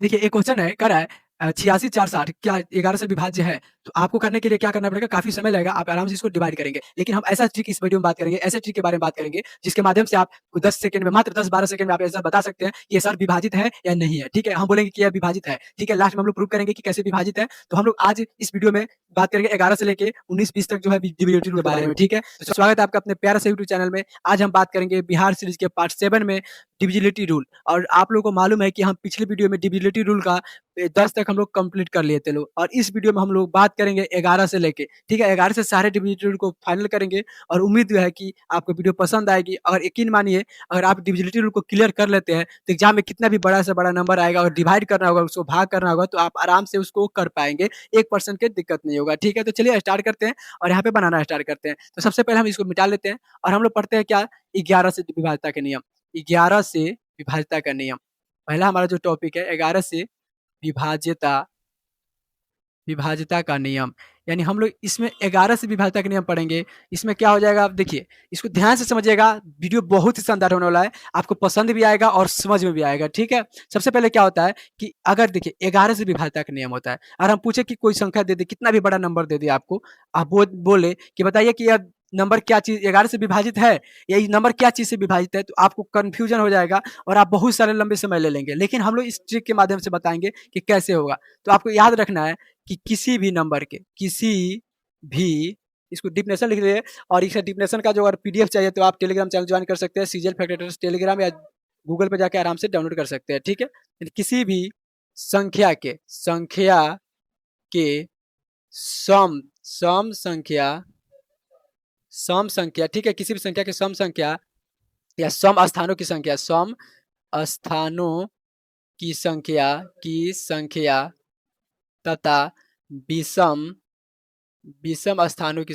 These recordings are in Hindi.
देखिए, एक क्वेश्चन है, कह रहा है 86 4 60 क्या 11 से विभाज्य है? तो आपको करने के लिए क्या करना पड़ेगा, काफ़ी समय लगेगा, आप आराम से इसको डिवाइड करेंगे। लेकिन हम ऐसा ट्रिक इस वीडियो में बात करेंगे, ऐसे ट्रिक के बारे में बात करेंगे, जिसके माध्यम से आप 10 सेकंड में, मात्र 10-12 सेकंड में आप ऐसा बता सकते हैं कि ये सर विभाजित है या नहीं है, ठीक है? हम बोलेंगे कि यह विभाजित है, ठीक है? लास्ट में हम लोग प्रूव करेंगे कि कैसे विभाजित है। तो हम लोग आज इस वीडियो में बात करेंगे 11 से लेके 19-20 तक जो है डिविडेटिव रूल के बारे में, ठीक है? तो स्वागत है आपका अपने प्यारे से यूट्यूब चैनल में। आज हम बात करेंगे बिहार सीरीज़ के पार्ट 7 में डिविजिबिलिटी रूल, और आप लोगों को मालूम है कि हम पिछले वीडियो में डिविजिबिलिटी रूल का 10 तक हम लोग कंप्लीट कर लिए थे लोग, और इस वीडियो में हम लोग बात करेंगे 11 से लेके, ठीक है? 11 से सारे डिविजिबिलिटी रूल को फाइनल करेंगे, और उम्मीद जो है कि आपको वीडियो पसंद आएगी। अगर यकीन मानिए, अगर आप डिविजिबिलिटी रूल को क्लियर कर लेते हैं, तो एग्जाम में कितना भी बड़ा से बड़ा नंबर आएगा, और डिवाइड करना होगा, उसको भाग करना होगा, तो आप आराम से उसको कर पाएँगे। 1% की दिक्कत नहीं होगा, ठीक है? तो चलिए स्टार्ट करते हैं, और यहाँ पे बनाना स्टार्ट करते हैं। तो सबसे पहले हम इसको मिटा लेते हैं, और हम लोग पढ़ते हैं क्या, 11 से विभाज्यता के नियम। 11 से विभाज्यता का नियम। पहला हमारा जो टॉपिक है, 11 से विभाज्यता विभाज्यता का नियम, यानी हम लोग इसमें 11 से विभाज्यता का नियम पढ़ेंगे। इसमें क्या हो जाएगा, आप देखिए, इसको ध्यान से समझिएगा, वीडियो बहुत ही शानदार होने वाला है, आपको पसंद भी आएगा और समझ में भी आएगा, ठीक है? सबसे पहले क्या होता है कि अगर देखिए 11 से विभाज्यता का नियम होता है, अगर हम पूछे कि कोई संख्या दे दे, कितना भी बड़ा नंबर दे दे आपको, आप बोले कि बताइए कि यह नंबर क्या चीज़ 11 से विभाजित है, या ये नंबर क्या चीज़ से विभाजित है, तो आपको कन्फ्यूजन हो जाएगा, और आप बहुत सारे लंबे समय ले लेंगे। लेकिन हम लोग इस ट्रिक के माध्यम से बताएँगे कि कैसे होगा। तो आपको याद रखना है कि किसी भी नंबर के, किसी भी, इसको डिफिनेशन लिख लीजिए, और इस डिफिनेशन का जो अगर पीडीएफ चाहिए तो आप टेलीग्राम चैनल ज्वाइन कर सकते हैं, सीजीएल फैक्टर्स टेलीग्राम, या गूगल पे जाके आराम से डाउनलोड कर सकते हैं, ठीक है? किसी भी संख्या के सम संख्या, ठीक है? किसी भी संख्या की सम संख्या, या सम स्थानों की संख्या, सम स्थानों की संख्या तथा विषम विषम स्थानों की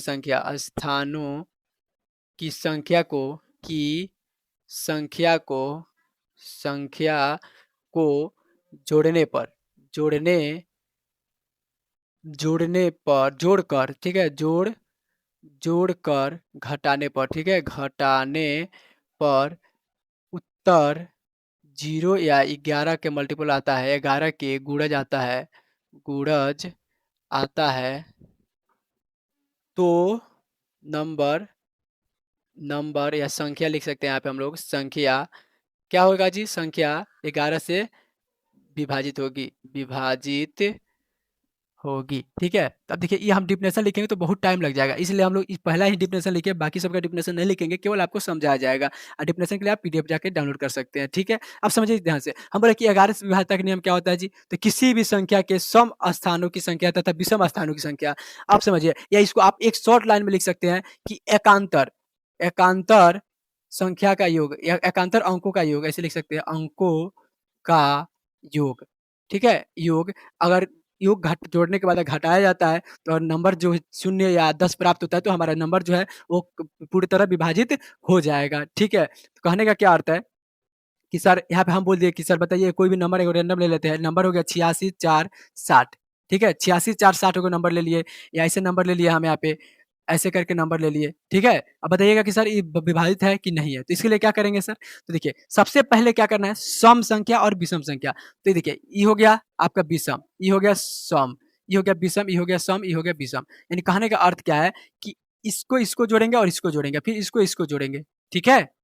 की संख्या को जोड़ने पर जोड़ने जोड़ने पर जोड़कर, ठीक है? जोड़कर घटाने पर, ठीक है? घटाने पर उत्तर 0 या 11 के मल्टीपल आता है, 11 के गुणज आता है, तो नंबर नंबर या संख्या लिख सकते हैं यहाँ पे हम लोग। संख्या क्या होगा जी? संख्या 11 से विभाजित होगी, ठीक है? अब देखिए, ये हम डिफिनेशन लिखेंगे तो बहुत टाइम लग जाएगा, इसलिए हम लोग इस पहला ही डिफिनेशन लिखे, बाकी सबका डिफिनेशन नहीं लिखेंगे, केवल आपको समझाया जाएगा। डिफिनेशन के लिए आप पीडीएफ जाके डाउनलोड कर सकते हैं, ठीक है? अब समझिए ध्यान से, हम बोले कि 11 से विभाज्यता का नियम क्या होता है जी? तो किसी भी संख्या के सम स्थानों की संख्या तथा विषम स्थानों की संख्या, आप समझिए, या इसको आप एक शॉर्ट लाइन में लिख सकते हैं कि एकांतर एकांतर संख्या का योग, या एकांतर अंकों का योग, ऐसे लिख सकते हैं, अंकों का योग, ठीक है? योग, अगर योग घट जोड़ने के बाद घटाया जाता है, तो नंबर जो 0 या 10 प्राप्त होता है, तो हमारा नंबर जो है वो पूरी तरह विभाजित हो जाएगा, ठीक है? तो कहने का क्या अर्थ है कि सर, यहाँ पे हम बोल दिए कि सर बताइए, कोई भी नंबर एक रैंडम ले लेते हैं, नंबर हो गया 86 4 60, ठीक है? 86 4 60 को नंबर ले लिए, या ऐसे नंबर ले लिए हम यहाँ पे, ऐसे करके नंबर ले लिए, ठीक है? अब बताइएगा कि सर ये विभाजित है कि नहीं है, तो इसके लिए क्या करेंगे सर? तो देखिए, सबसे पहले क्या करना है, सम संख्या और विषम संख्या। तो देखिए, ये हो गया आपका विषम, ये हो गया सम, ये हो गया विषम, ये हो गया सम, ये हो गया विषम। यानी कहने का अर्थ क्या है कि इसको जोड़ेंगे और इसको जोड़ेंगे, फिर इसको जोड़ेंगे, ठीक है?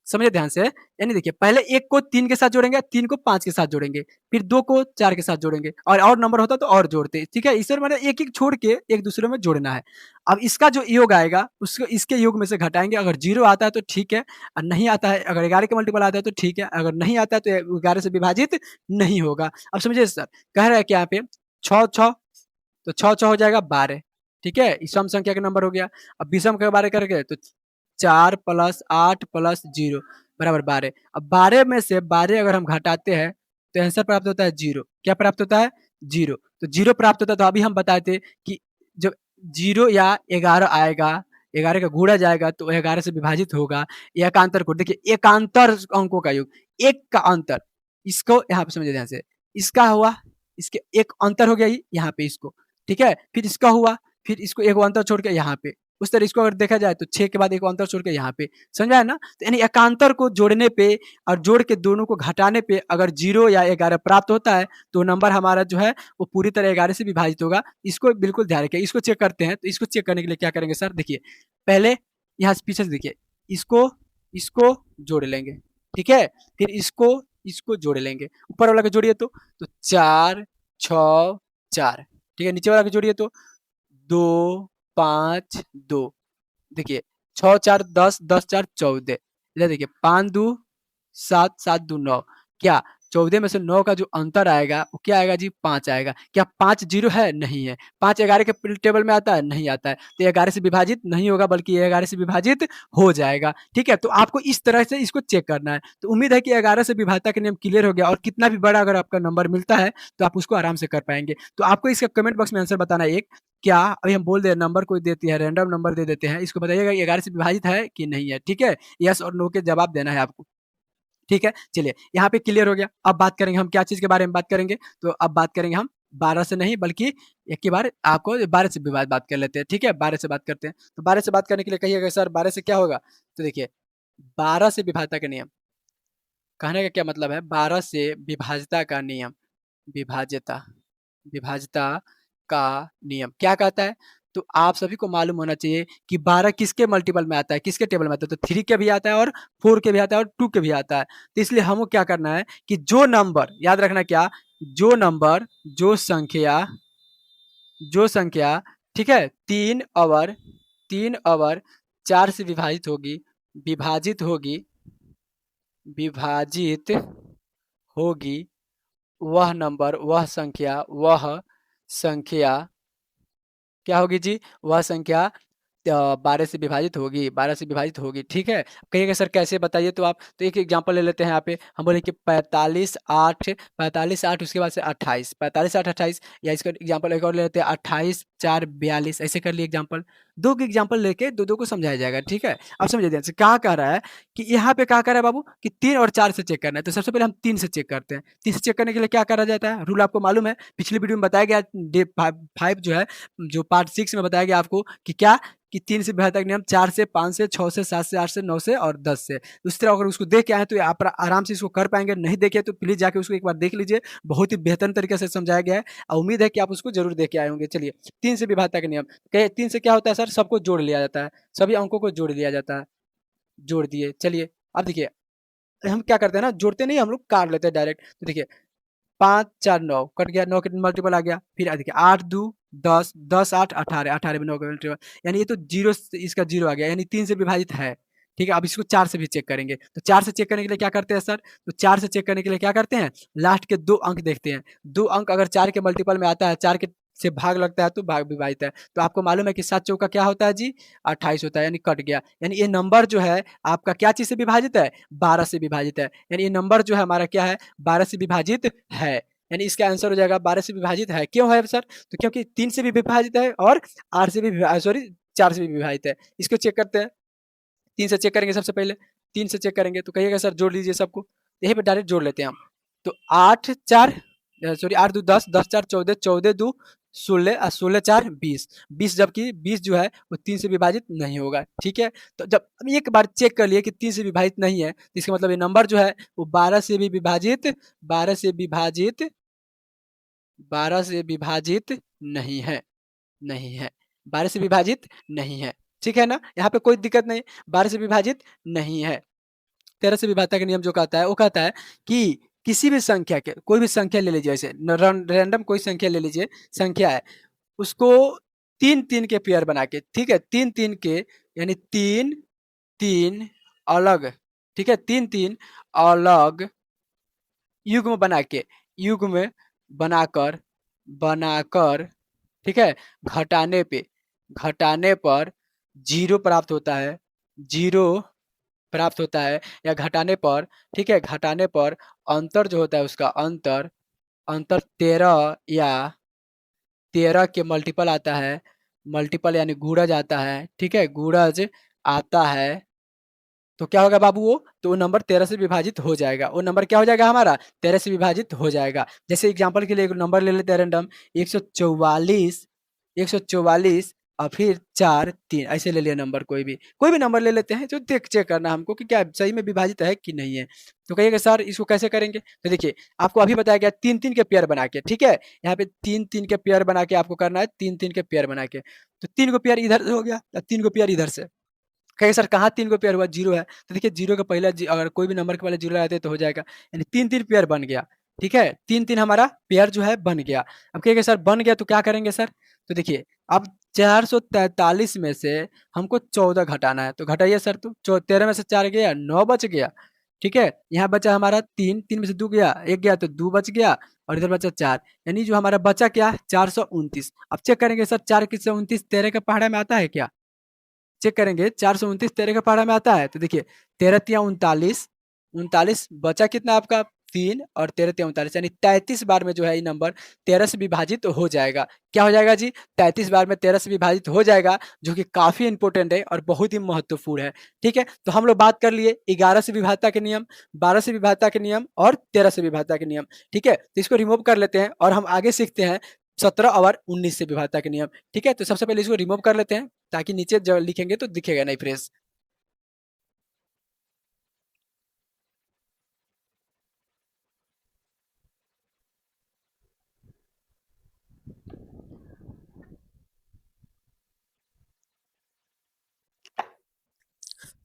समझिए ध्यान से, यानी देखिए, पहले 1 को 3 के साथ जोड़ेंगे, 3 को 5 के साथ जोड़ेंगे, फिर 2 को 4 के साथ जोड़ेंगे, और नंबर होता तो और जोड़ते, ठीक है? इसे मतलब एक-एक छोड़ के एक दूसरे में जोड़ना है। अब इसका जो योग आएगा, उसको इसके योग में से घटाएँगे, अगर 0 आता है तो ठीक है, और नहीं आता है, अगर 11 के मल्टीपल आता है तो ठीक है, अगर नहीं आता है तो 11 से विभाजित नहीं होगा। अब समझिए सर, कह रहा है कि यहाँ पे 6 तो 6 हो जाएगा 12, ठीक है? ये सम संख्या का नंबर हो गया। अब विषम के बारे करेंगे तो 4 + 8 + 0 बराबर 12। अब 12 में से 12 अगर हम घटाते हैं, तो आंसर प्राप्त होता है 0। क्या प्राप्त होता है? 0। तो 0 प्राप्त होता है, तो अभी हम बताए थे कि जब 0 या 11 आएगा, 11 का गुणा जाएगा तो 11 से विभाजित होगा। एकांतर को देखिए, एकांतर अंकों का योग, 1 का अंतर, इसको यहाँ पे समझिए ध्यान से, इसका हुआ, इसके एक अंतर हो गया, यहाँ पे इसको, ठीक है? फिर इसका हुआ, फिर इसको एक अंतर छोड़ के यहाँ पे, उस तरह इसको अगर देखा जाए तो 6 के बाद एक अंतर छोड़ के यहाँ पे, समझ में आया ना? तो यानी एकांतर को जोड़ने पे और जोड़ के दोनों को घटाने पे अगर 0 या 11 प्राप्त होता है, तो नंबर हमारा जो है वो पूरी तरह 11 से विभाजित होगा। इसको बिल्कुल ध्यान रखिए। इसको चेक करते हैं, तो इसको चेक करने के लिए क्या करेंगे सर, देखिए पहले यहाँ से पीछे से देखिए, इसको इसको जोड़ लेंगे, ठीक है? फिर इसको जोड़ लेंगे। ऊपर वाला को जोड़िए तो 4, 6, 4, ठीक है? नीचे वाला को जोड़िए तो 2, 5, 2, देखिए 6, 4, 10, 10, 4, 14, इधर देखिए 5, 2, 7, 7, 2, 9, क्या 14 में से 9 का जो अंतर आएगा वो क्या आएगा जी, 5 आएगा। क्या 5 जीरो है? नहीं है। 5 11 के टेबल में आता है? नहीं आता है। तो 11 से विभाजित नहीं होगा, बल्कि 11 से विभाजित हो जाएगा, ठीक है? तो आपको इस तरह से इसको चेक करना है। तो उम्मीद है कि 11 से विभाज्यता का नियम क्लियर हो गया, और कितना भी बड़ा अगर आपका नंबर मिलता है तो आप उसको आराम से कर पाएंगे। तो आपको इसका कमेंट बॉक्स में आंसर बताना है एक, क्या अभी हम बोल दे नंबर कोई देती है, रैंडम नंबर दे देते हैं, इसको बताइएगा 11 से विभाजित है कि नहीं है, ठीक है? यस और नो के जवाब देना है आपको, ठीक है? चलिए यहाँ पे क्लियर हो गया। अब बात करेंगे हम क्या चीज़ के बारे में बात करेंगे, तो अब बात करेंगे हम 12 से नहीं, बल्कि एक ही बार आपको 12 से भी बात कर लेते हैं, ठीक है? 12 से बात करते हैं। तो 12 से बात करने के लिए कहिएगा सर 12 से क्या होगा? तो देखिए 12 से विभाज्यता का नियम, कहने का क्या मतलब है, 12 से विभाज्यता का नियम, विभाज्यता विभाज्यता का नियम क्या कहता है? तो आप सभी को मालूम होना चाहिए कि 12 किसके मल्टीपल में आता है, किसके टेबल में आता है? तो 3 के भी आता है और 4 के भी आता है और 2 के भी आता है। तो इसलिए हमको क्या करना है कि जो नंबर, याद रखना क्या, जो नंबर, जो संख्या, ठीक है, 3 और 4 से विभाजित होगी, विभाजित होगी, विभाजित होगी, वह नंबर, वह संख्या क्या होगी जी? वह संख्या 12 से विभाजित होगी, 12 से विभाजित होगी, ठीक है? कहिएगा सर कैसे बताइए, तो आप तो एक एग्जांपल ले लेते हैं यहाँ पे। हम बोले कि 45, 8, 45, 8 उसके बाद से 28, 45, 8, 28, या इसका एग्जांपल एक और ले लेते हैं 28, 4, 42, ऐसे कर लिए एग्जांपल। 2 के एग्जांपल लेके 2-2 को समझाया जाएगा, ठीक है? अब समझिए ध्यान से, क्या कह रहा है कि यहाँ पे क्या कह रहा है बाबू कि 3 और 4 से चेक करना है। तो सबसे पहले हम 3 से चेक करते हैं। 3 से चेक करने के लिए क्या करा जाता है? रूल आपको मालूम है, पिछली वीडियो में बताया गया, डे 5 जो है, जो पार्ट 6 में बताया गया आपको कि क्या, कि 3 से विभाज्यता का नियम 4 से, 5 से, 6 से, 7 से, 8 से, 9 से और 10 से। उस तरह अगर उसको देख के आए तो आप आराम से इसको कर पाएंगे, नहीं देखे तो प्लीज जाके उसको एक बार देख लीजिए, बहुत ही बेहतर तरीके से समझाया गया है, और उम्मीद है कि आप उसको जरूर देख के आए होंगे। चलिए 3 से विभाज्यता का नियम, 3 से क्या होता है सर, सबको जोड़ लिया जाता है, सभी अंकों को जोड़ लिया जाता है, जोड़ दिए। चलिए अब देखिए हम क्या करते हैं ना, जोड़ते नहीं, हम लोग काट लेते हैं डायरेक्ट। तो देखिए 5, 4, 9 कट गया, 9 के मल्टीपल आ गया, फिर देखिए 8, 2, 10, 10, 8, 18, 18 में 9 का मल्टीपल, यानी ये तो जीरो, इसका जीरो आ गया, यानी 3 से विभाजित है, ठीक है? अब इसको 4 से भी चेक करेंगे। तो 4 से चेक करने के लिए क्या करते हैं सर, तो 4 से चेक करने के लिए क्या करते हैं, लास्ट के 2 अंक देखते हैं। 2 अंक अगर 4 के मल्टीपल में आता है, 4 के से भाग लगता है तो भाग विभाजित है। तो आपको मालूम है कि 7 चौका क्या होता है जी, 28 होता है, यानी कट गया। यानी ये नंबर जो है आपका क्या चीज से विभाजित है, 12 से विभाजित है। यानी ये नंबर जो है हमारा क्या है, 12 से विभाजित है। यानी इसका आंसर हो जाएगा 12 से विभाजित है। क्यों है सर, तो क्योंकि 3 से भी विभाजित है और 8 से भी सॉरी 4 से भी विभाजित है। इसको चेक करते हैं, 3 से चेक करेंगे सबसे पहले, 3 से चेक करेंगे तो कहिएगा सर जोड़ लीजिए सबको, यहीं पे डायरेक्ट जोड़ लेते हैं हम। तो 8, 4 सॉरी 8, 2, 10, 10, 4, 14, 14, 2, 16, 16, 4, 20, 20, जबकि 20 जो है वो 3 से विभाजित नहीं होगा, ठीक है? तो जब एक बार चेक कर लिए कि 3 से विभाजित नहीं है, तो इसका मतलब ये नंबर जो है वो 12 से भी विभाजित, 12 से विभाजित, 12 से विभाजित नहीं है, नहीं है, 12 से विभाजित नहीं है, ठीक है ना? यहाँ पे कोई दिक्कत नहीं, 12 से विभाजित नहीं है। 13 से विभाज्यता का नियम जो कहता है वो कहता है कि किसी भी संख्या के, कोई भी संख्या ले लीजिए, ऐसे रैंडम कोई संख्या ले लीजिए, संख्या है, उसको 3-3 के पेयर बना के, ठीक है? 3-3 के, यानी 3-3 अलग, ठीक है? 3-3 अलग युग्म बना के, युग्म बनाकर, बनाकर, ठीक है? घटाने पे, घटाने पर 0 प्राप्त होता है, 0 प्राप्त होता है, या घटाने पर, ठीक है, घटाने पर अंतर जो होता है उसका अंतर, अंतर 13 या 13 के मल्टीपल आता है, मल्टीपल यानी गुणज आता है, ठीक है? गुणज आता है, तो क्या होगा बाबू वो, तो वो नंबर 13 से विभाजित हो जाएगा, वो नंबर क्या हो जाएगा हमारा, 13 से विभाजित हो जाएगा। जैसे एग्जांपल के लिए एक नंबर ले लेते हैं रैंडम, 144, 144 और फिर 4 3 ऐसे ले लिया नंबर कोई भी नंबर ले लेते हैं जो चेक करना है हमको कि क्या सही में विभाजित है कि नहीं है। तो कहिएगा सर इसको कैसे करेंगे? तो देखिए आपको अभी बताया गया 3-3 के पेयर बना के, ठीक है? यहाँ पे 3-3 के पेयर बना के आपको करना है, 3-3 के पेयर बना के। तो 3 गो पेयर इधर से हो गया और 3 गो पेयर इधर से। कहिए सर कहाँ 3 गो पेयर हुआ? 0 है। तो देखिए 0 का पहला अगर कोई भी नंबर के पहले 0 लगाते हैं तो हो जाएगा। यानी 3-3 पेयर बन गया, ठीक है? 3-3 हमारा पेयर जो है बन गया। अब कहिएगा सर बन गया तो क्या करेंगे सर? तो देखिए अब 443 में से हमको 14 घटाना है, तो घटाइए सर तो 13 में से 4 गया, 9 बच गया, ठीक है? यहाँ बचा हमारा 3, 3 में से 2 गया, 1 गया तो 2 बच गया और इधर बचा 4, यानी जो हमारा बचा क्या? 429। अब चेक करेंगे सर 4 किससे 29 13 के पहाड़े में आता है क्या? चेक करेंगे 429 13 के पहाड़ा में आता है, तो देखिए 13 तिया 39, 39 बचा कितना आपका 3 और 13 तिया 39 यानी 33 बार में जो है ये नंबर 13 से विभाजित हो जाएगा। क्या हो जाएगा जी? 33 बार में 13 से विभाजित हो जाएगा, जो कि काफी इंपॉर्टेंट है और बहुत ही महत्वपूर्ण है। ठीक है, तो हम लोग बात कर लिए 11 से विभाज्यता के नियम, 12 से विभाज्यता के नियम और 13 से विभाज्यता के नियम। ठीक है, तो इसको रिमूव कर लेते हैं और हम आगे सीखते हैं 17 और 19 से विभाज्यता के नियम। ठीक है, तो सबसे पहले इसको रिमूव कर लेते हैं ताकि नीचे जब लिखेंगे तो दिखेगा नहीं फ्रेश।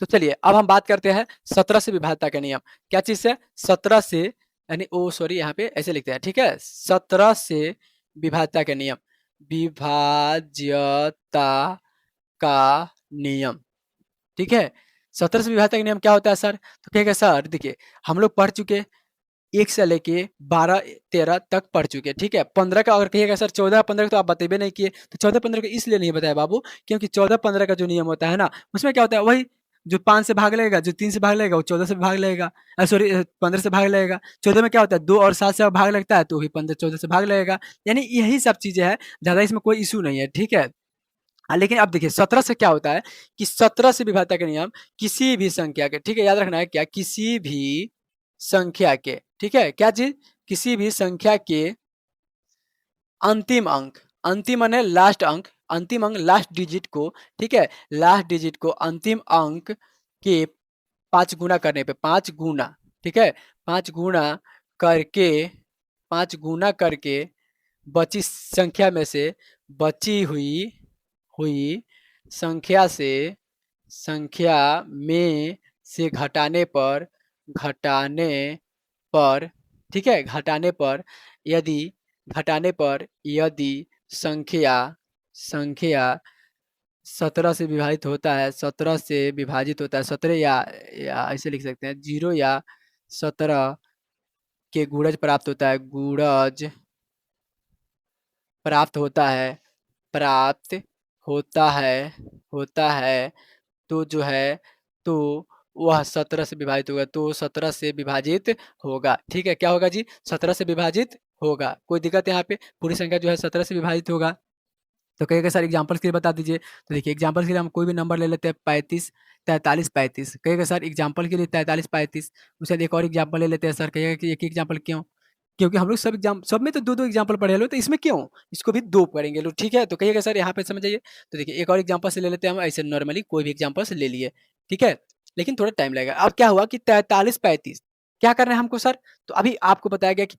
तो चलिए अब हम बात करते हैं 17 से विभाज्यता का नियम। क्या चीज से? 17 से यानी ओ सॉरी यहाँ पे ऐसे लिखते हैं, ठीक है? 17 से विभाज्यता का नियम, विभाज्यता का नियम, ठीक है? 17 से विभाज्यता का नियम क्या होता है सर? तो कहेगा सर देखिए हम लोग पढ़ चुके 1 से लेके 12-13 तक पढ़ चुके, ठीक है? 15 का अगर कहिएगा सर 14-15 तो आप बतेबे नहीं किए, तो 14-15 को इसलिए नहीं बताया बाबू क्योंकि 14-15 का जो नियम होता है ना, उसमें क्या होता है वही जो 5 से भाग लेगा, जो 3 से भाग लेगा वो 14 से भाग लेगा, सॉरी 15 से भाग लेगा। 14 में क्या होता है 2 और 7 से भाग लगता है तो वही 15 14 से भाग लगेगा। यानी यही सब चीजें हैं, ज्यादा इसमें कोई इशू नहीं है, ठीक है? लेकिन अब देखिए 17 से क्या होता है कि 17 से विभाज्यता के नियम किसी भी संख्या के, ठीक है, याद रखना है क्या, किसी भी संख्या के, ठीक है, क्या चीज, किसी भी संख्या के अंतिम अंक, अंतिम माने लास्ट अंक, अंतिम अंक लास्ट डिजिट को, ठीक है, लास्ट डिजिट को अंतिम अंक के 5 गुना करने पे, 5 गुना, ठीक है, 5 गुना करके, 5 गुना करके बची संख्या में से, बची हुई हुई संख्या से, संख्या में से घटाने पर, ठीक है, घटाने पर यदि, घटाने पर यदि संख्या, संख्या 17 से विभाजित होता है, 17 से विभाजित होता है, 17 या ऐसे लिख सकते हैं 0 या 17 के गुणज प्राप्त होता है, गुणज प्राप्त होता है, प्राप्त होता है, होता है, तो जो है तो वह 17 से विभाजित होगा, तो 17 से विभाजित होगा, ठीक है, क्या होगा जी? 17 से विभाजित होगा। कोई दिक्कत यहाँ पे? पूरी संख्या जो है 17 से विभाजित होगा। तो कहिएगा सर एग्जाम्पल्स के लिए बता दीजिए। तो देखिए एग्जाम्पल्स के लिए हम कोई भी नंबर ले लेते हैं, 35 43 35। कहिएगा सर एग्जाम्पल के लिए 43 35। उसके बाद एक और एग्जाम्पल ले लेते हैं सर, कहिएगा कि एक एग्जाम्पल क्यों? क्योंकि हम लोग सब में तो दो दो एग्जाम्पल पढ़े लो, तो इसमें क्यों, इसको भी दो पढ़ेंगे लोग, ठीक है? तो कहिएगा सर यहाँ पे समझ आइए। तो देखिए एक और एग्जाम्पल से ले लेते हैं हम, ऐसे नॉर्मली कोई भी एग्जाम्पल से ले लिए, ठीक है, लेकिन थोड़ा टाइम लगेगा। अब क्या हुआ कि 43 35 क्या करना है हमको सर? तो अभी आपको बताया गया कि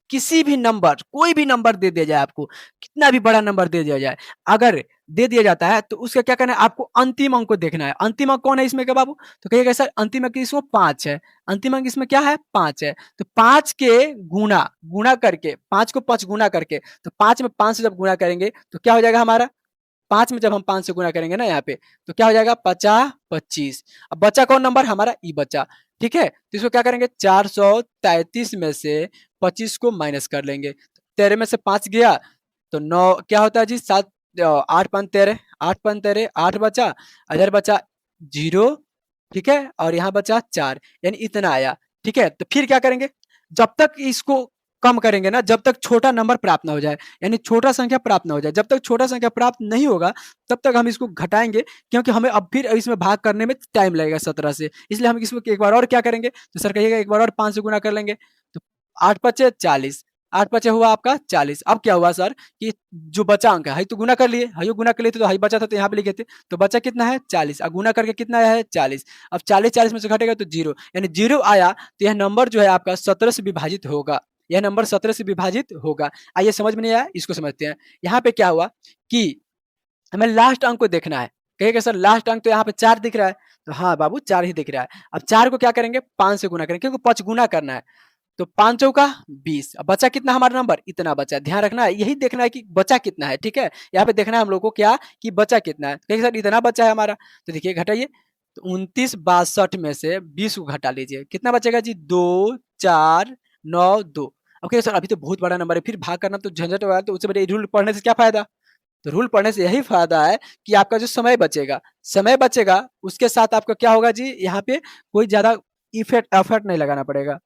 किसी भी नंबर, कोई भी नंबर दे दिया जाए आपको, कितना भी बड़ा नंबर दे दिया जाए, अगर दे दिया जाता है तो उसका क्या करना है, आपको अंतिम अंक को देखना है। अंतिम अंक कौन है इसमें का बाबू? तो कहिएगा सर अंतिम अंक इसमें 5 है, अंतिम अंक इसमें क्या है 5 है। तो 5 के गुना, गुना करके 5 को 5 गुना करके, तो 5 में 5 से जब गुना करेंगे तो क्या हो जाएगा हमारा, 5 में जब हम 5 से गुना करेंगे ना यहाँ पे, तो क्या हो जाएगा 50 25। अब बचा कौन नंबर हमारा, ई बचा, ठीक है? तो इसको क्या करेंगे 433 में से 25 को माइनस कर लेंगे, 13 में से 5 गया तो 9 क्या होता है जी 7 8 5 13, 8 5 13 8 बचा, इधर बचा 0, ठीक है, और यहाँ बचा 4, यानी इतना आया, ठीक है? तो फिर क्या करेंगे, जब तक इसको कम करेंगे ना, जब तक छोटा नंबर प्राप्त ना हो जाए, यानी छोटा संख्या प्राप्त ना हो जाए, जब तक छोटा संख्या प्राप्त नहीं होगा तब तक हम इसको घटाएंगे, क्योंकि हमें अब फिर इसमें भाग करने में टाइम लगेगा 17 से, इसलिए हम इसमें एक बार और क्या करेंगे, तो सर कहिएगा एक बार और 5 से गुना कर लेंगे, तो 8 पचे 40, 8 5 हुआ आपका 40। अब क्या हुआ सर कि जो बचा अंक है तो गुना कर लिए, हयो गुना कर लिए थे तो हई बचा था तो यहाँ पे लिखे थे, तो बचा कितना है 40, अब गुना करके कितना आया है 40। अब 40 40 में से घटेगा तो 0, यानी 0 आया तो यह नंबर जो है आपका 17 से विभाजित होगा, यह नंबर 17 से विभाजित होगा। आइए समझ में नहीं आया, इसको समझते हैं। यहाँ पे क्या हुआ कि हमें लास्ट अंक को देखना है। कहेगा सर लास्ट अंक तो यहाँ पे 4 दिख रहा है, तो हाँ बाबू 4 ही दिख रहा है। अब 4 को क्या करेंगे 5 से गुना करेंगे, क्योंकि 5 गुना करना है। तो 5 चौका 20, अब बचा कितना हमारा नंबर, इतना बचा। ध्यान रखना है, यही देखना है कि बचा कितना है, ठीक है। यहाँ पे देखना है हम लोग को क्या कि बचा कितना है। कहेंगे सर इतना बचा है हमारा, तो देखिए घटाइए, तो 29 62 में से 20 को घटा लीजिए, कितना बचेगा जी 2 4 9 2। अब कहिए सर अभी तो बहुत बड़ा नंबर है, फिर भाग करना तो झंझट हो रहा है, तो उससे बड़े रूल पढ़ने से क्या फायदा। तो रूल पढ़ने से यही फायदा है कि आपका जो समय बचेगा उसके साथ आपका क्या होगा जी, यहाँ पे कोई ज्यादा इफेक्ट एफर्ट नहीं लगाना पड़ेगा।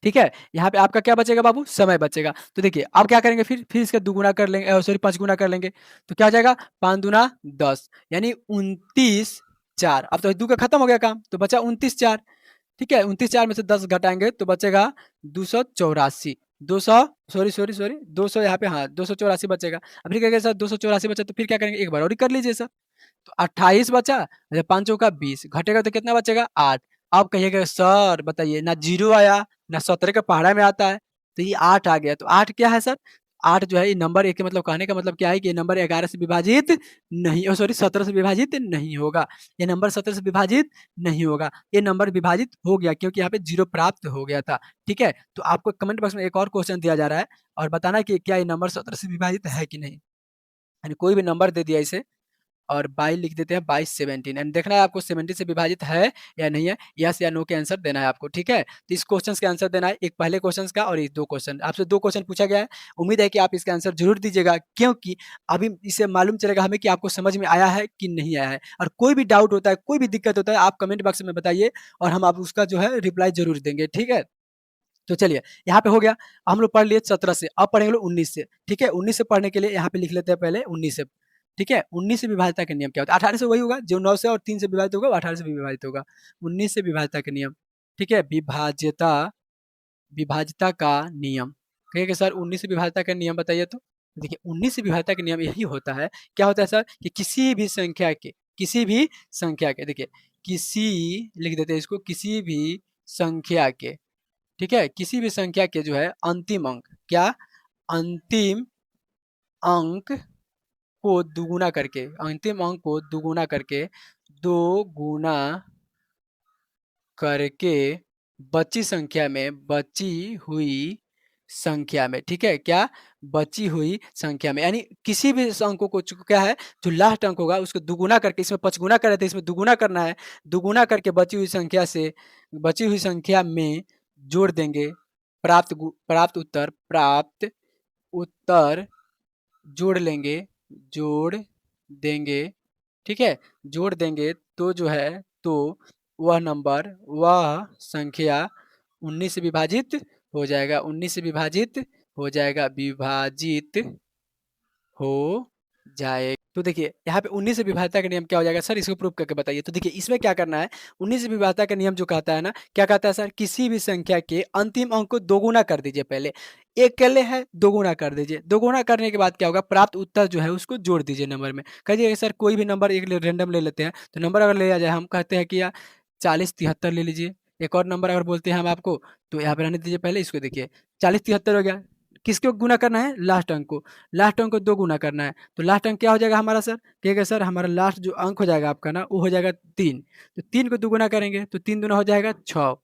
ठीक है, यहाँ पे आपका क्या बचेगा बाबू, समय बचेगा। तो देखिए अब क्या करेंगे, फिर इसका दुगुना कर लेंगे, सॉरी 5 गुना कर लेंगे, तो क्या हो जाएगा 5 दूना 10, यानी 29 4। अब तो दो का खत्म हो गया काम, तो बचा 29 4। ठीक है, 29 4 में से 10 घटाएंगे तो बचेगा 284। 200 सॉरी सॉरी सॉरी 200 यहाँ पे, हाँ 284 बचेगा। अब फिर क्या करेंगे सर 284 बचा तो फिर क्या करेंगे, एक बार और ही कर लीजिए सर। तो 28 बचा, अच्छा 5 चौका 20, घटेगा तो कितना बचेगा 8। अब कहिएगा सर बताइए ना 0 आया ना 17 के पहाड़ा में आता है, तो ये 8 आ गया। तो 8 क्या है सर, 8 जो है ये नंबर एक के मतलब कहने का मतलब क्या है कि ये नंबर 11 से विभाजित नहीं, सॉरी 17 से विभाजित नहीं होगा। ये नंबर 17 से विभाजित नहीं होगा, ये नंबर विभाजित हो गया क्योंकि यहाँ पे 0 प्राप्त हो गया था। ठीक है, तो आपको कमेंट बॉक्स में एक और क्वेश्चन दिया जा रहा है और बताना कि क्या ये नंबर 17 से विभाजित है कि नहीं। यानी कोई भी नंबर दे दिया इसे और 22 लिख देते हैं, 22 17, एंड देखना है आपको 70 से विभाजित है या नहीं है, यस या नो के आंसर देना है आपको। ठीक है, तो इस क्वेश्चन का आंसर देना है, एक पहले क्वेश्चन का और एक दो क्वेश्चन, आपसे दो क्वेश्चन पूछा गया है। उम्मीद है कि आप इसका आंसर जरूर दीजिएगा, क्योंकि अभी इससे मालूम चलेगा हमें कि आपको समझ में आया है कि नहीं आया है। और कोई भी डाउट होता है, कोई भी दिक्कत होता है, आप कमेंट बॉक्स में बताइए और हम आप उसका जो है रिप्लाई जरूर देंगे। ठीक है, तो चलिए यहाँ पे हो गया, हम लोग पढ़ लिए 17 से, अब पढ़ेंगे लोग 19 से। ठीक है, 19 से पढ़ने के लिए यहाँ पे लिख लेते हैं पहले 19 से। ठीक है, 19 से विभाज्यता का नियम क्या होता है, 18 से वही होगा जो 9 से और 3 से विभाजित होगा, वो 18 से भी विभाजित होगा। 19 से विभाज्यता का नियम, ठीक है, विभाज्यता विभाज्यता का नियम। कहिए सर 19 से विभाज्यता का नियम बताइए। तो देखिए 19 से विभाज्यता का नियम यही होता है, क्या होता है सर कि किसी भी संख्या के देखिए किसी लिख देते हैं इसको, किसी भी संख्या के, ठीक है, किसी भी संख्या के जो है अंतिम अंक, क्या अंतिम अंक को दुगुना करके, अंतिम अंक को दुगुना करके, दो गुना करके बची हुई संख्या में, ठीक है, क्या बची हुई संख्या में, यानी किसी भी अंकों को क्या है जो लास्ट अंक होगा उसको दुगुना करके, इसमें 5 गुना कर रहे थे इसमें दुगुना करना है, दुगुना करके बची हुई संख्या में जोड़ देंगे, प्राप्त उत्तर जोड़ देंगे, ठीक है, जोड़ देंगे तो जो है तो वह संख्या 19 से विभाजित हो जाएगा, 19 से विभाजित हो जाएगा, विभाजित हो जाए। तो देखिए यहाँ पे 19 से विभाज्यता का नियम क्या हो जाएगा सर, इसको प्रूव करके बताइए। तो देखिए इसमें क्या करना है, 19 से विभाज्यता का नियम जो कहता है ना, क्या कहता है सर, किसी भी संख्या के अंतिम अंक को दोगुना कर दीजिए, पहले एक के लिए है दोगुना कर दीजिए, दोगुना करने के बाद क्या होगा, प्राप्त उत्तर जो है उसको जोड़ दीजिए नंबर में। कहिए सर कोई भी नंबर एक रेंडम ले लेते हैं, तो नंबर अगर ले जाए, हम कहते हैं कि यार 40 73 ले लीजिए। एक और नंबर अगर बोलते हैं हम आपको, तो यहाँ पे रहने दीजिए, पहले इसको देखिए 40 73 हो गया, किसको गुना करना है, लास्ट अंक को, लास्ट अंक को दो गुना करना है। तो लास्ट अंक क्या हो जाएगा हमारा सर, कहिएगा सर हमारा लास्ट जो अंक हो जाएगा आपका ना, वो हो जाएगा 3। तो 3 को दुगुना करेंगे तो 3 दूना हो जाएगा 6,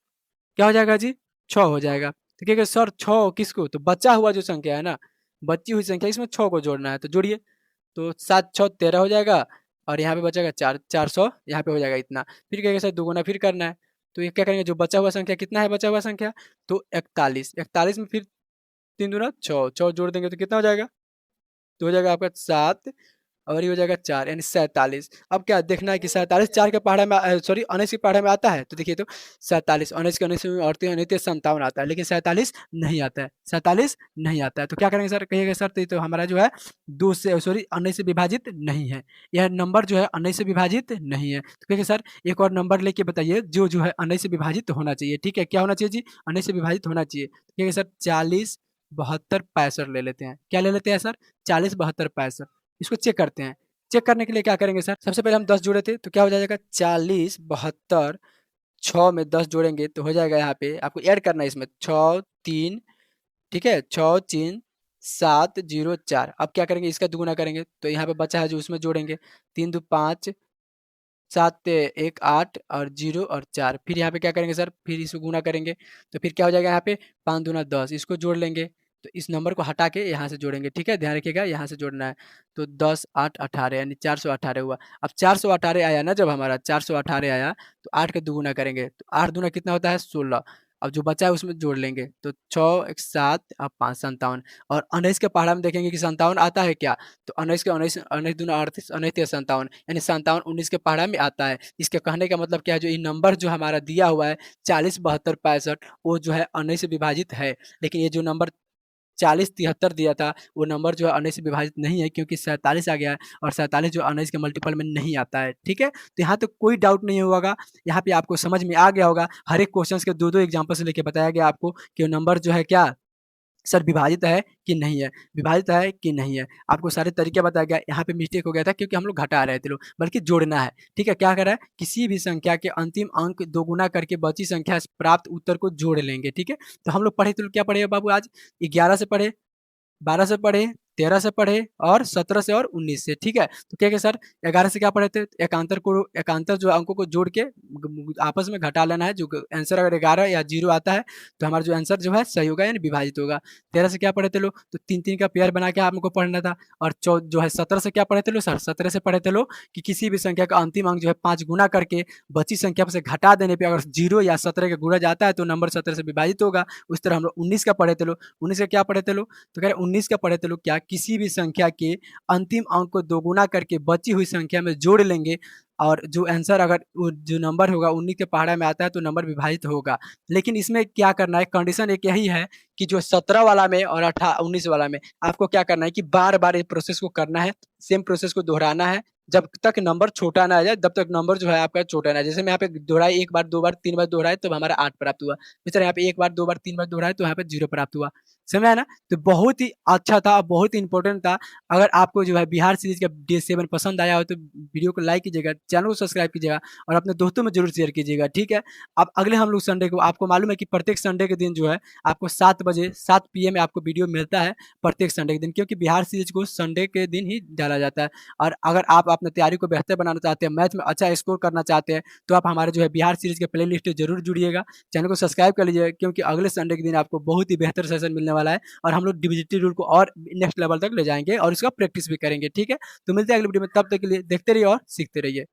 क्या हो जाएगा जी 6 हो जाएगा। तो कहिएगा सर 6 किसको, तो बचा हुआ जो संख्या है ना, बची हुई संख्या, इसमें 6 को जोड़ना है, तो जोड़िए, तो 7 6 13 हो जाएगा, और यहाँ पे बचेगा 400, यहाँ पे हो जाएगा इतना। फिर कहेंगे सर दुगुना फिर करना है, तो ये क्या करेंगे, जो बचा हुआ संख्या कितना है, बचा हुआ संख्या तो 41 में फिर 3 दूना 6 6 जोड़ देंगे तो कितना हो जाएगा, तो हो जाएगा आपका 7 और ये हो जाएगा 4 यानी 47। अब क्या देखना है कि 47 4 के पहाड़ा में 19 के पहाड़ा में आता है, तो देखिए तो 47 19 के 19 में और 3 57 आता है, लेकिन 47 नहीं आता है, 47 नहीं आता है। तो क्या करेंगे सर, कहिएगा सर तो हमारा जो है 2 से 19 से विभाजित नहीं है, यह नंबर जो है 19 से विभाजित नहीं है। तो कहिए सर एक और नंबर लेके बताइए जो है 19 से विभाजित होना चाहिए, ठीक है, क्या होना चाहिए जी, 19 से विभाजित होना चाहिए। तो कहिए सर 40 72 65 ले लेते हैं, क्या ले लेते हैं सर, 40 72 65, इसको चेक करते हैं। चेक करने के लिए क्या करेंगे सर, सबसे पहले हम 10 जोड़े थे तो क्या हो जाएगा 40 72 6 में 10 जोड़ेंगे तो हो जाएगा, यहाँ पे आपको ऐड करना है इसमें 6 3, ठीक है, 6 3 7 0 4। अब क्या करेंगे, इसका दुगुना करेंगे तो यहाँ पे बचा है जो उसमें जोड़ेंगे, 3 2 5 7 1 8 और 0 और 4। फिर यहाँ पे क्या करेंगे सर, फिर इसको गुना करेंगे तो फिर क्या हो जाएगा, यहाँ पे 5 दूना 10, इसको जोड़ लेंगे तो इस नंबर को हटा के यहाँ से जोड़ेंगे, ठीक है, ध्यान रखिएगा यहाँ से जोड़ना है। तो 10 8 18 यानी 418 हुआ। अब 418 आया ना, जब हमारा 418 आया तो 8 का दुगुना करेंगे तो 8 दूना कितना होता है 16। अब जो बचा है उसमें जोड़ लेंगे तो 6 1 7 और 5 57। और 19 के पहाड़ा में देखेंगे कि 57 आता है क्या, तो 19 के 19 19 दूना 38 19 तिया 57 यानी 57 19 के पहाड़ा में आता है। इसके कहने का मतलब क्या है, जो ये नंबर जो हमारा दिया हुआ है 40 72 65 वो जो है 19 से विभाजित है, लेकिन ये जो नंबर 40 73 दिया था वो नंबर जो है 19 से विभाजित नहीं है, क्योंकि 47 आ गया है और 47 जो 19 के मल्टीपल में नहीं आता है, ठीक है। तो यहाँ तो कोई डाउट नहीं होगा, यहाँ पे आपको समझ में आ गया होगा। हर एक क्वेश्चन के दो एग्जाम्पल से लेके बताया गया आपको कि वो नंबर जो है क्या सर विभाजित है कि नहीं है, विभाजित है कि नहीं है, आपको सारे तरीके बताया गया। यहाँ पे मिस्टेक हो गया था क्योंकि हम लोग घटा रहे थे लोग, बल्कि जोड़ना है, ठीक है। क्या कर रहा है, किसी भी संख्या के अंतिम अंक दोगुना करके बची संख्या से प्राप्त उत्तर को जोड़ लेंगे, ठीक है। तो हम लोग पढ़े तो क्या पढ़े बाबू, आज 11 से पढ़े, 12 से पढ़े, 13 से पढ़े और 17 से और 19 से, ठीक है। तो क्या सर 11 से क्या पढ़े थे, एकांतर जो अंकों को जोड़ के आपस में घटा लेना है। जो आंसर अगर 11 या 0 आता है तो हमारा जो आंसर जो है सही होगा यानी विभाजित होगा। 13 से क्या पढ़े थे लोग, तो 3 का पेयर बना के आपको पढ़ना था। और जो है 17 से क्या पढ़े थे लोग सर, 17 से पढ़े थे लोग कि किसी भी संख्या का अंतिम अंक जो है 5 गुना करके बची संख्या से घटा देने पर अगर 0 या 17 का गुणा जाता है तो नंबर 17 से विभाजित होगा। उस तरह हम लोग 19 का पढ़े थे लोग, 19 का क्या पढ़े थे लोग, तो कह रहे 19 का पढ़े थे लोग क्या, किसी भी संख्या के अंतिम अंक को दोगुना करके बची हुई संख्या में जोड़ लेंगे और जो आंसर अगर जो नंबर होगा 19 के पहाड़ा में आता है तो नंबर विभाजित होगा। लेकिन इसमें क्या करना है, कंडीशन एक यही है कि जो 17 वाला में और 19 वाला में आपको क्या करना है कि बार बार ये प्रोसेस को करना है, सेम प्रोसेस को दोहराना है। जब तक नंबर छोटा ना आ जाए तब तक नंबर जो है आपका छोटा ना आ जाए। जैसे मैं यहाँ पे दोहराई 1 बार 2 बार 3 बार दोहराए तो हमारा 8 प्राप्त हुआ, इस तरह यहाँ पे 1 बार 2 बार 3 बार दोहराए तो यहाँ पे 0 प्राप्त हुआ। समझ आया ना, तो बहुत ही अच्छा था, बहुत ही इंपॉर्टेंट था। अगर आपको जो है बिहार सीरीज का डे 7 पसंद आया हो तो वीडियो को लाइक कीजिएगा, चैनल को सब्सक्राइब कीजिएगा और अपने दोस्तों में जरूर शेयर कीजिएगा, ठीक है। अब अगले हम लोग संडे को, आपको मालूम है कि प्रत्येक संडे के दिन जो है आपको 7 बजे 7 PM में आपको वीडियो मिलता है प्रत्येक संडे के दिन, क्योंकि बिहार सीरीज को संडे के दिन ही डाला जाता है। और अगर आप अपने तैयारी को बेहतर बनाना चाहते हैं, मैथ में अच्छा स्कोर करना चाहते हैं, तो आप हमारे जो है बिहार सीरीज के प्ले लिस्ट जरूर जुड़िएगा, चैनल को सब्सक्राइब कर लीजिएगा, क्योंकि अगले संडे के दिन आपको बहुत ही बेहतर सेशन मिलने वाला है और हम लोग डिविजिटी रूल को और नेक्स्ट लेवल तक ले जाएंगे और इसका प्रैक्टिस भी करेंगे, ठीक है। तो मिलते हैं अगले वीडियो में, तब तक के लिए देखते रहिए और सीखते रहिए।